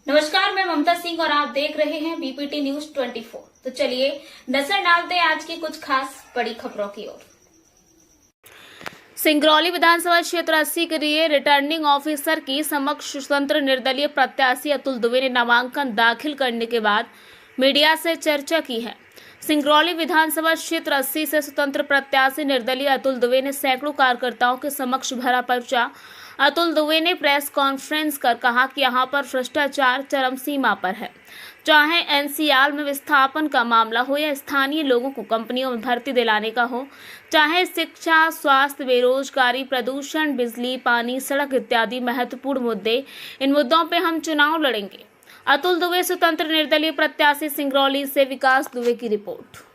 नमस्कार, मैं ममता सिंह और आप देख रहे हैं बीपीटी न्यूज 24। तो चलिए नजर डालते हैं आज की कुछ खास बड़ी खबरों की ओर। सिंगरौली विधानसभा क्षेत्र 80 के लिए रिटर्निंग ऑफिसर की समक्ष स्वतंत्र निर्दलीय प्रत्याशी अतुल दुबे ने नामांकन दाखिल करने के बाद मीडिया से चर्चा की है। सिंगरौली विधानसभा क्षेत्र 80 से स्वतंत्र प्रत्याशी निर्दलीय अतुल दुबे ने सैकड़ों कार्यकर्ताओं के समक्ष भरा पर्चा। अतुल दुबे ने प्रेस कॉन्फ्रेंस कर कहा कि यहां पर भ्रष्टाचार चरम सीमा पर है। चाहे एनसीआर में विस्थापन का मामला हो या स्थानीय लोगों को कंपनियों में भर्ती दिलाने का हो, चाहे शिक्षा, स्वास्थ्य, बेरोजगारी, प्रदूषण, बिजली, पानी, सड़क इत्यादि महत्वपूर्ण मुद्दे, इन मुद्दों पे हम चुनाव लड़ेंगे। अतुल दुबे स्वतंत्र निर्दलीय प्रत्याशी सिंगरौली से विकास दुबे की रिपोर्ट।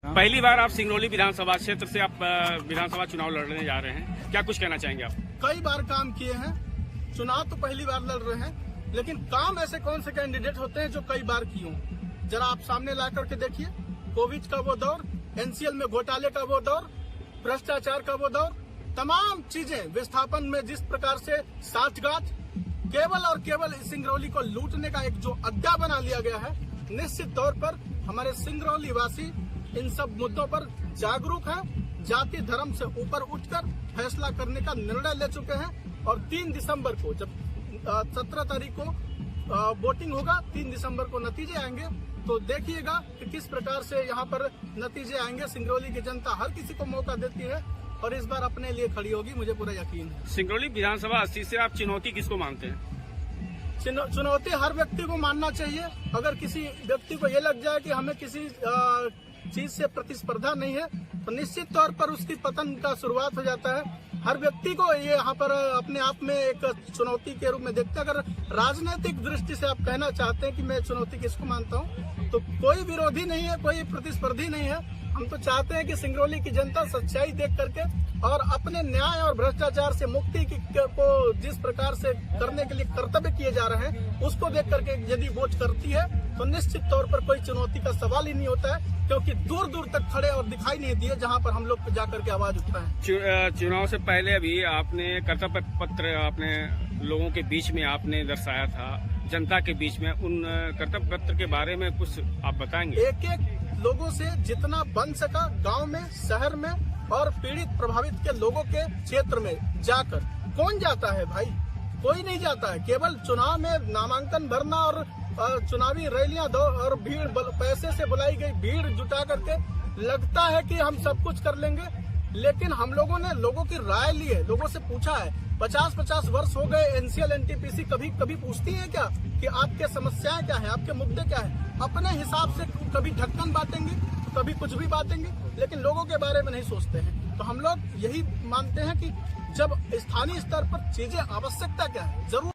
पहली बार आप सिंगरौली विधानसभा क्षेत्र से आप विधानसभा चुनाव लड़ने जा रहे हैं, क्या कुछ कहना चाहेंगे आप? कई बार काम किए हैं, चुनाव तो पहली बार लड़ रहे हैं, लेकिन काम ऐसे कौन से कैंडिडेट होते हैं जो कई बार किए हों? जरा आप सामने ला करके देखिए, कोविड का वो दौर, एनसीएल में घोटाले का वो दौर, भ्रष्टाचार का वो दौर, तमाम चीजें, विस्थापन में जिस प्रकार से साठगांठ, केवल और केवल सिंगरौली को लूटने का एक जो अड्डा बना लिया गया है। निश्चित तौर पर हमारे सिंगरौली वासी इन सब मुद्दों पर जागरूक हैं, जाति धर्म से ऊपर उठकर फैसला करने का निर्णय ले चुके हैं। और 3 दिसंबर को, जब 17 तारीख को वोटिंग होगा, 3 दिसंबर को नतीजे आएंगे, तो देखिएगा कि किस प्रकार से यहाँ पर नतीजे आएंगे। सिंगरौली की जनता हर किसी को मौका देती है और इस बार अपने लिए खड़ी होगी, मुझे पूरा यकीन है। सिंगरौली विधानसभा 80 से आप चुनौती किसको मानते हैं? चुनौती हर व्यक्ति को मानना चाहिए। अगर किसी व्यक्ति को ये लग जाए कि हमें किसी चीज से प्रतिस्पर्धा नहीं है, तो निश्चित तौर पर उसकी पतन का शुरुआत हो जाता है। हर व्यक्ति को ये यहाँ पर अपने आप में एक चुनौती के रूप में देखते हैं। अगर राजनीतिक दृष्टि से आप कहना चाहते हैं कि मैं चुनौती किसको मानता हूँ, तो कोई विरोधी नहीं है, कोई प्रतिस्पर्धी नहीं है। हम तो चाहते हैं कि सिंगरौली की जनता सच्चाई देख करके और अपने न्याय और भ्रष्टाचार से मुक्ति को जिस प्रकार से करने के लिए कर्तव्य किए जा रहे हैं, उसको देख करके यदि वोट करती है, तो निश्चित तौर पर कोई चुनौती का सवाल ही नहीं होता है, क्योंकि दूर दूर तक खड़े और दिखाई नहीं दिए जहां पर हम लोग जाकर के आवाज उठाएं। चुनाव से पहले अभी आपने कर्तव्य पत्र अपने लोगों के बीच में आपने दर्शाया था, जनता के बीच में। उन कर्तव्य पत्र के बारे में कुछ आप बताएंगे? एक लोगों से जितना बन सका गांव में, शहर में और पीड़ित प्रभावित के लोगों के क्षेत्र में जाकर, कौन जाता है भाई? कोई नहीं जाता है। केवल चुनाव में नामांकन भरना और चुनावी रैलियां दो और भीड़, पैसे से बुलाई गई भीड़ जुटा करके लगता है कि हम सब कुछ कर लेंगे। लेकिन हम लोगों ने लोगों की राय ली है, लोगों से पूछा है। 50-50 वर्ष हो गए, एनसीएल एनटीपीसी कभी पूछती है क्या कि आपके समस्याएं क्या है, आपके मुद्दे क्या है? अपने हिसाब से कभी ढक्कन बांटेंगे, कभी कुछ भी बांटेंगे, लेकिन लोगों के बारे में नहीं सोचते हैं। तो हम लोग यही मानते हैं कि जब स्थानीय स्तर पर चीजें, आवश्यकता क्या है, जरूर